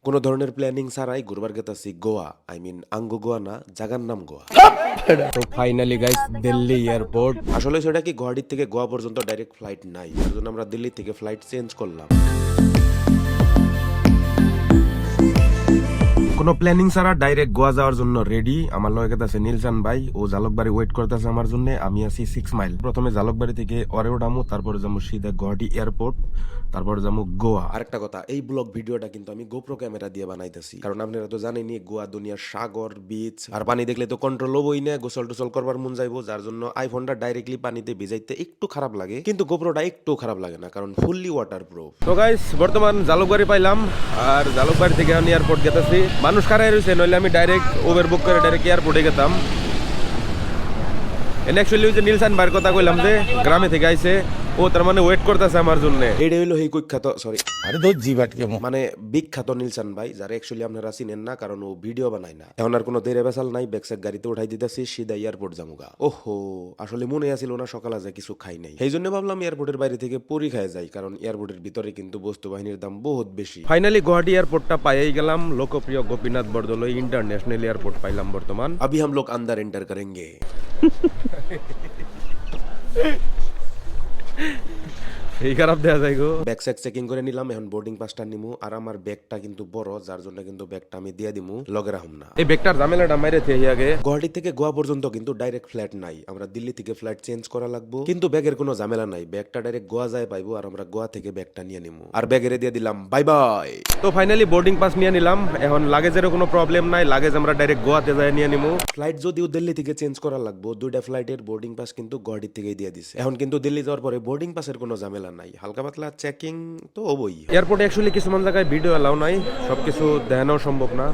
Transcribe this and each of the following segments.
কোনো ধরনের প্ল্যানিং ছাড়াই ঘুরবার গেতাছি গোয়া, আই মিন আঙ্গো গোয়া না, জাগার নাম গোয়া। তো ফাইনালি গাইস দিল্লি এয়ারপোর্ট। আসলে সেটা কি গুয়াহাটি থেকে গোয়া পর্যন্ত ডাইরেক্ট ফ্লাইট নাই, তার জন্য আমরা দিল্লি থেকে ফ্লাইট চেঞ্জ করলাম। কোনো প্ল্যানিং ছাড়া ডাইরেক্ট গোয়া যাওয়ার জন্য রেডি। আমার লগে আছে নীলচান ভাই, ও জালুকবাড়ি ওয়েট করতেছে আমার জন্য। আমি আছি 6 মাইল। প্রথমে জালুকবাড়ি থেকে অরেও ডামু, তারপরে যাবো সিধা গুয়াহাটি এয়ারপোর্ট, তারপরে যাবো গোয়া। আরেকটা কথা, এই ব্লগ ভিডিওটা কিন্তু আমি গোপ্রো ক্যামেরা দিয়ে বানাইতেছি, কারণ আপনারা তো জানেনই গোয়া দুনিয়ার সাগর, বিচ আর পানি দেখলে তো কন্ট্রোল হবই না, গোসল টোসল করবার মন যাইবো, যার জন্য আইফোনটা ডাইরেক্টলি পানিতে ভিজাইতে একটু খারাপ লাগে, কিন্তু গোপ্রোটা একটু খারাপ লাগে না, কারণ ফুললি ওয়াটার প্রুফ। তো গাইস বর্তমান জালুকবাড়ি পাইলাম, আর জালুকবাড়ি থেকে আমি এয়ারপোর্ট গেতেছি। মানুষ খারাই রয়েছে, নইলে আমি ডাইরেক্ট উবের বুক করে ডাইরেক্ট এয়ারপোর্টে গেতাম। এনে অ্যাকচুয়ালি ওই যে নীলসান ভাইয়ের কথা কইলাম যে গ্রামে থেকে আইছে, ও তার মানে ওয়েট করতেছে আমার জন্য। এটা হইলো এই কুখ্যাত, সরি আরে তো জিবাটকে মানে বিখ্যাত নীলসান ভাই, যারা অ্যাকচুয়ালি আপনারা চিনেন না, কারণ ও ভিডিও বানায় না। এখন আর কোনো দেরে বেসাল নাই, ব্যাকসাইড গাড়িতে উঠাই দিতেছি, সিধা এয়ারপোর্ট যামুগা। ওহো, আসলে মনে আছিল না সকালে যে কিছু খাই নাই, সেই জন্য ভাবলাম এয়ারপোর্টের বাইরে থেকে পুরি খাই যাই, কারণ এয়ারপোর্টের ভিতরে কিন্তু বস্তু বাহিনীর দাম বহুত বেশি। ফাইনালি গুয়াহাটি এয়ারপোর্টটা পাইই গেলাম। লোকপ্রিয় গোপীনাথ বরদলৈ ইন্টারন্যাশনাল এয়ারপোর্ট পাইলাম বর্তমান। अभी हम लोग अंदर एंटर करेंगे। এই খারাপ দেয়া যায় গো। ব্যাগ স্যাক চেকিং করে নিলাম, এখন বোর্ডিং পাসটা নিমু। আর আমার ব্যাগটা কিন্তু বড়, যার জন্য কিন্তু ব্যাগটা আমি দিয়ে দিমু, লগে রাখুম না। এই ব্যাগটার ঝামেলাটা মাইরে থেকে আগে। গুয়াহাটি থেকে গোয়া পর্যন্ত কিন্তু ডাইরেক্ট ফ্লাইট নাই, আমরা দিল্লি থেকে ফ্লাইট চেঞ্জ করা লাগবো, কিন্তু ব্যাগের কোনো ঝামেলা নাই, ব্যাগটা ডাইরেক্ট গোয়া যায় পাইবো, আর আমরা গোয়া থেকে ব্যাগটা নিয়ে নিমু। আর ব্যাগেরে দিয়ে দিলাম বাই বাই। তো ফাইনালি বোর্ডিং পাস নিয়ে নিলাম, এখন লাগেজেরও কোনো প্রবলেম নাই, লাগেজ আমরা ডাইরেক্ট গোয়াতে যায় নিয়ে নিমু। ফ্লাইট যদিও দিল্লি থেকে চেঞ্জ করা লাগবো, দুইটা ফ্লাইটের বোর্ডিং পাস কিন্তু গুয়াহাটি থেকেই দিয়ে দিছে। এখন কিন্তু দিল্লি যাওয়ার পরে বোর্ডিং পাসের কোনো ঝামেলা নাই, হালকা পাতলা চেকিং তো হবই। এয়ারপোর্টে অ্যাকচুয়ালি কিছুমান জায়গায় ভিডিও এলাও নাই, সবকিছু দেখানো সম্ভব না।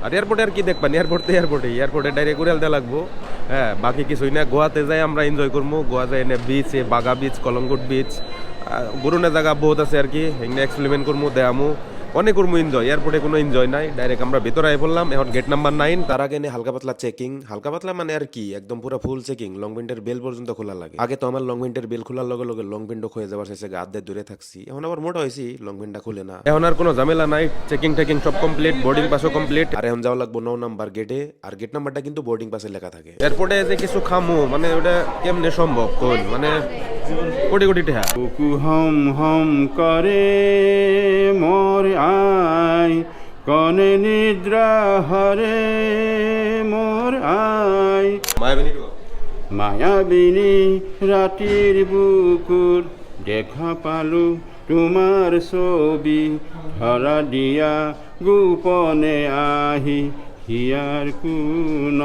আর এয়ারপোর্টে আর কি দেখবেন, এয়ারপোর্টে ডাইরেক্ট উড়াল দেওয়া লাগবো। হ্যাঁ, বাকি কিছুই না। গোয়াতে যাই আমরা এনজয় করবো, গোয়া যাই এনে বিচ, বাগা বিচ, কলঙ্গুট বিচ, গুরুনা জায়গা বহুত আছে আর কি, এখানে এক্সপেরিমেন্ট করবো, দেখামো, অনেক করবো এনজয়। এয়ারপোর্টে কোনো এনজয় নাই, ডাইরেক্ট আমরা ভেতরে আই পড়লাম। এখন গেট নাম্বার 9। তার আগে হালকা পাতলা চেকিং, হালকা পাতলা মানে আর কি, একদম পুরো ফুল চেকিং। লং উইন্ডের বেল পর্যন্ত খোলা লাগে। আগে তো আমার লং উইন্ডের বেল খোলার লগে লগে লং উইন্ডো হয়ে যাবার শেষে গাদ দিয়ে দূরে থাকছি, এখন আবার মোটা হয়েছি, লং উইন্ডা খুলে না। এখন আর কোনো ঝামেলা নাই, চেকিং টেকিং সব কমপ্লিট, বোর্ডিং পাসও কমপ্লিট। আর এখন যাওয়া লাগবো 9 নাম্বার গেটে, আর গেট নাম্বারটা কিন্তু বোর্ডিং পাসে লেখা থাকে। এয়ারপোর্টে যে কিছু খামু, মানে ওটা কেমনে সম্ভব কোন, মানে কোটি কোটি টাকা। বুকু হম হম করে মোর আই, কনে নিদ্রা হরে মোর আই। মায়াবিনী রাতির বুকুর দেখা পালু তোমার ছবি, ধরা দিয়া গোপনে আহি হিয়ার কুন।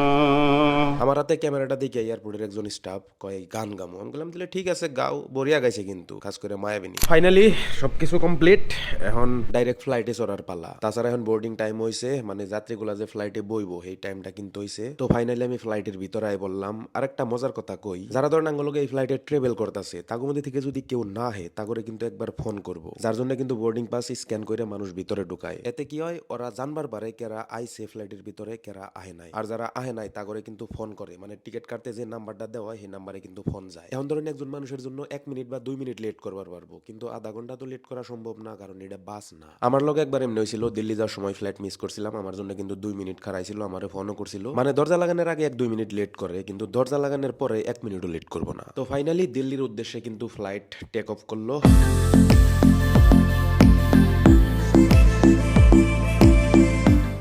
আমার হাতে ক্যামেরাটা দেখে এয়ারপোর্টের একজন স্টাফ কয় গান গামো, আমি বললাম তাহলে ঠিক আছে গাও, বরিয়া গাইছে কিন্তু, খাস করে মায়াবিনী। ফাইনালি সবকিছু কমপ্লিট, এখন ডাইরেক্ট ফ্লাইটে চড়ার পালা। তাছাড়া এখন বোর্ডিং টাইম হইছে, মানে যাত্রীগুলা যে ফ্লাইটে বইবো এই টাইমটা কিন্তু হইছে। তো ফাইনালি আমি ফ্লাইটের ভিতরে আই বললাম। আরেকটা মজার কথা কই, যারা ধরেন আঙ্গলকে এই ফ্লাইটে ট্রাভেল করতেছে, তাগো মধ্যে থেকে যদি কেউ না হে, তাগরে কিন্তু একবার ফোন করবো, যার জন্য কিন্তু বোর্ডিং পাস স্ক্যান করে মানুষ ভিতরে ঢুকায়। এতে কি হয়, ওরা জানবার পারে কেরা আইছে ফ্লাইটের ভিতরে, কেরা আহে নাই। আর যারা আহে নাই তাগরে কিন্তু ফোন করে, মানে টিকিট কাটতে যে নাম্বারটা দেওয়া হয় সেই নাম্বারে কিন্তু ফোন যায়। এখন ধরেন একজন মানুষের জন্য 1 মিনিট বা 2 মিনিট লেট করবার পারবো, কিন্তু আধা ঘন্টা তো লেট করা সম্ভব না, কারণ এটা বাস না। আমার লগে একবার এমনি হয়েছিল, দিল্লি যাওয়ার সময় ফ্লাইট মিস করছিলাম, আমার জন্য কিন্তু 2 মিনিট খারাইছিল, আমারে ফোনও করছিল, মানে দরজা লাগানোর আগে 1-2 মিনিট লেট করে, কিন্তু দরজা লাগানোর পরে 1 মিনিটও লেট করবো না। তো ফাইনালি দিল্লির উদ্দেশ্যে কিন্তু ফ্লাইট টেক অফ করলো।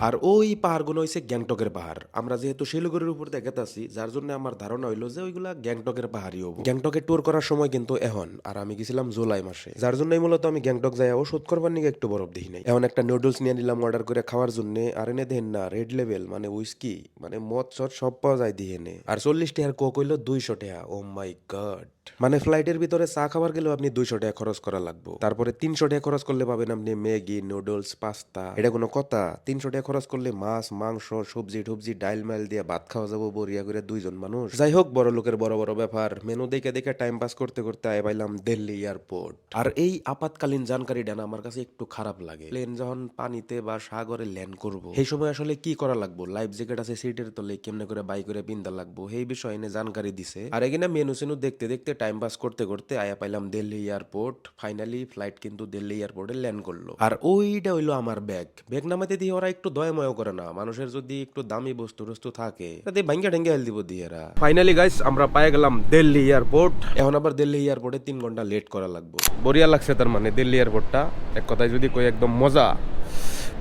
আর ওই পাহাড়গুলো হইছে গ্যাংটকের পাহাড়। আমরা যেহেতু শিলিগুড়ির উপর দেখাতেছি, যার জন্য আমার ধারণা হইলো যে ওইগুলা গ্যাংটকের পাহাড়ই হবো। গ্যাংটকের ট্যুর করার সময় কিন্তু এখন, আর আমি গেছিলাম জুলাই মাসে, যার জন্যই মূলত আমি গ্যাংটক যাই ওষুধ করবার নিয়ে একটু বরফ দেখি নাই। এখন একটা নুডলস নিয়ে নিলাম অর্ডার করে খাওয়ার জন্য, আর এনে দেন না রেড লেভেল, মানে উইস্কি, মানে মদ সদ সব পাওয়া যায় দিয়ে এনে। আর 40 টাকার কোক হইলো 200 টাকা। ও মাই গড, মানে ফ্লাইটের ভিতরে চা খাবার গেলেও আপনি 200 টাকা খরচ করা লাগবে, তারপরে 300 টাকা খরচ করলে পাবেন আপনি ম্যাগি, নুডলস, পাস্তা। এটা কোনো কথা? 300 টাকা খরচ করলে মাছ, মাংস, সবজি টবজি, ডাইল মাইল দিয়ে ভাত খাওয়া যাবো বরিয়া করে 2 জন মানুষ। যাই হোক, বড় লোকের বড় বড় ব্যাপার। মেনু দেখে দেখে টাইম পাস করতে করতে আই পাইলাম দিল্লি এয়ারপোর্ট। আর এই আপাতকালীন জানকারিটা না আমার কাছে একটু খারাপ লাগে। প্লেন যখন পানিতে বা সাগরে ল্যান্ড করবো, সেই সময় আসলে কি করা লাগবো, লাইফ জ্যাকেট আছে সিটের তলে, কেমনে করে বাই করে পিন্দা লাগবো, এই বিষয়ে এনে জানকারি দিছে। আর এখানে মেনু সেনু দেখতে দেখতে টাইম পাস করতে করতে আয়া পাইলাম দিল্লি এয়ারপোর্ট। ফাইনালি ফ্লাইট কিন্তু দিল্লি এয়ারপোর্টে ল্যান্ড করলো। আর ওইটা হইলো আমার ব্যাগ। ব্যাগ নামাইতে দিয়ে ওরা একটু দয়াময় করে না, মানুষের যদি একটু দামি বস্তু টস্তু থাকে তাতে ভাঙ্গা ঢেঙ্গা হেল দিব দিয়ে এরা। ফাইনালি গাইস আমরা পাই গেলাম দিল্লি এয়ারপোর্ট। এখন আবার দিল্লি এয়ারপোর্টে 3 ঘন্টা লেট করা লাগবে। বড়িয়া লাগছে তার মানে দিল্লি এয়ারপোর্টটা, এক কথায় যদি কই একদম মজা,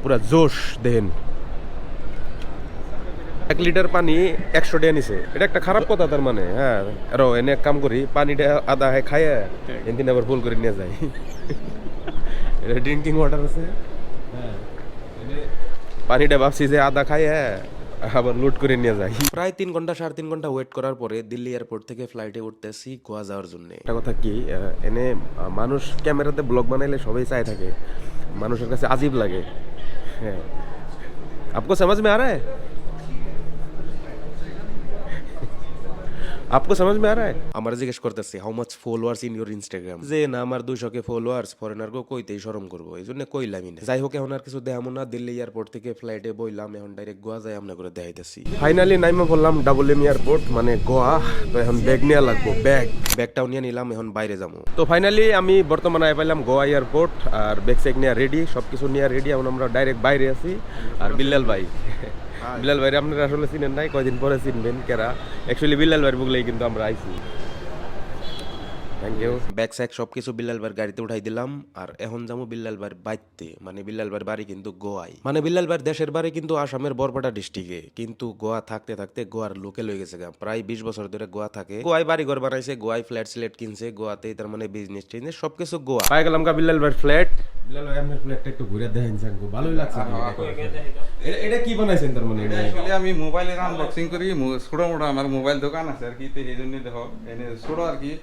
পুরা জোশ। দেন 1 লিটার পানি 100 টাকা নিছে, এটা একটা খারাপ কথা তার মানে। হ্যাঁ আরো এনে এক কাম করি, পানিটা আধা খাইয়া এদিন আবার ফুল করে নিয়ে যাই। এটা ড্রিঙ্কিং ওয়াটার আছে। হ্যাঁ পানিটা ভাবছি যে আধা খাইয়া আবার লুট করে নিয়ে যাই। প্রায় 3 ঘন্টা 3.5 ঘন্টা ওয়েট করার পরে দিল্লি এয়ারপোর্ট থেকে ফ্লাইটে উঠতেছি গোয়া যাওয়ার জন্য। একটা কথা কি, এনে মানুষ ক্যামেরাতে ব্লগ বানাইলে সবাই চাই থাকে, মানুষের কাছে আজীব লাগে। হ্যাঁ आपको समझ में आ रहा है? आपको समझ में आ रहा है? আমার জিজ্ঞেস করতেছে how much followers in your Instagram, যে না আমার 200 ফলোয়ার্স, ফরেনার গো কইতেই শরম করবো, এই জন্য কইলামই না। যাই হোক এখন আর কিছু দেখামো না, দিল্লি এয়ারপোর্ট থেকে ফ্লাইটে বইলাম, এখন ডাইরেক্ট গোয়া যাই আমরা করে দেখাইতেছি। ফাইনালি নাইমা বললাম WM এয়ারপোর্ট মানে গোয়া। তো এখন ব্যাগ নিয়ে লাগবো, ব্যাগটাও নিয়ে নিলাম, এখন বাইরে যাবো। তো ফাইনালি আমি বর্তমানে পাইলাম গোয়া এয়ারপোর্ট, আর ব্যাগ স্যাগ নিয়ে রেডি, সবকিছু নিয়ে রেডি। এখন আমরা ডাইরেক্ট বাইরে আছি। আর বিল্লাল ভাই, বিলাল ভাই আপনারা আসলে চিনেন নাই, কয়দিন পরে চিনবেন কেরা। অ্যাকচুয়ালি বিল্লাল ভাইয়ের বুগলেই কিন্তু আমরা আইছি। Thank you. ব্যাগ স্যাগ সবকিছু বিল্লাল ভাইয়ের গাড়িতে উঠাই দিলাম। আর এখন যাবো বিল্লাল ভাইয়ের বাড়িতে, মানে বিল্লাল ভাইয়ের বাড়ি কিন্তু গোয়ায়, মানে বিল্লাল ভাইয়ের দেশের বাড়ি কিন্তু আসামের বরপেটা ডিস্ট্রিক্টে, কিন্তু গোয়া থাকতে থাকতে গোয়ার লোকে লয়ে গেছে। প্রায় 20 বছর ধরে গোয়া থাকে, গোয়ায় বাড়ি ঘর বানাইছে, গোয়ায় ফ্ল্যাট স্লেট কিনছে, গোয়াতেই তার মানে বিজনেস টিজনেস সবকিছু গোয়া। পাই গেলাম কা বিল্লাল ভাইয়ের ফ্ল্যাট। বিল্লাল ভাই আপনার ফ্ল্যাটটা একটু ঘুরে দেখেন, জানকো ভালোই লাগছে। এটা কি বানাইছেন তার মানে? আসলে আমি মোবাইলের আনবক্সিং করি, ছোট মোটো আমার মোবাইল দোকান আছে আর কি, তো এই জন্য দেখো এনে ছোট আর কি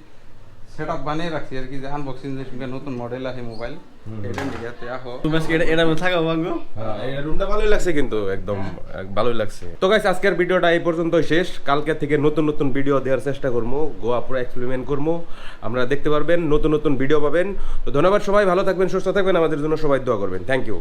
সেট আপ বানিয়ে রাখছি আর কি, যে আনবক্সিং যে নতুন মডেল আছে মোবাইল এটা নিয়ে আসো। তুমি আজকে এটা মনে থাকা ভাঙো। হ্যাঁ এই রুমটা ভালোই লাগছে কিন্তু, একদম ভালোই লাগছে। তো গাইস আজকের ভিডিওটা এই পর্যন্তই শেষ। কালকে থেকে নতুন নতুন ভিডিও দেওয়ার চেষ্টা করবো, গোয়া পুরো এক্সপেরিমেন্ট করবো, আমরা দেখতে পারবেন, নতুন নতুন ভিডিও পাবেন। তো ধন্যবাদ সবাই, ভালো থাকবেন, সুস্থ থাকবেন, আমাদের জন্য সবাই দোয়া করবেন। Thank you.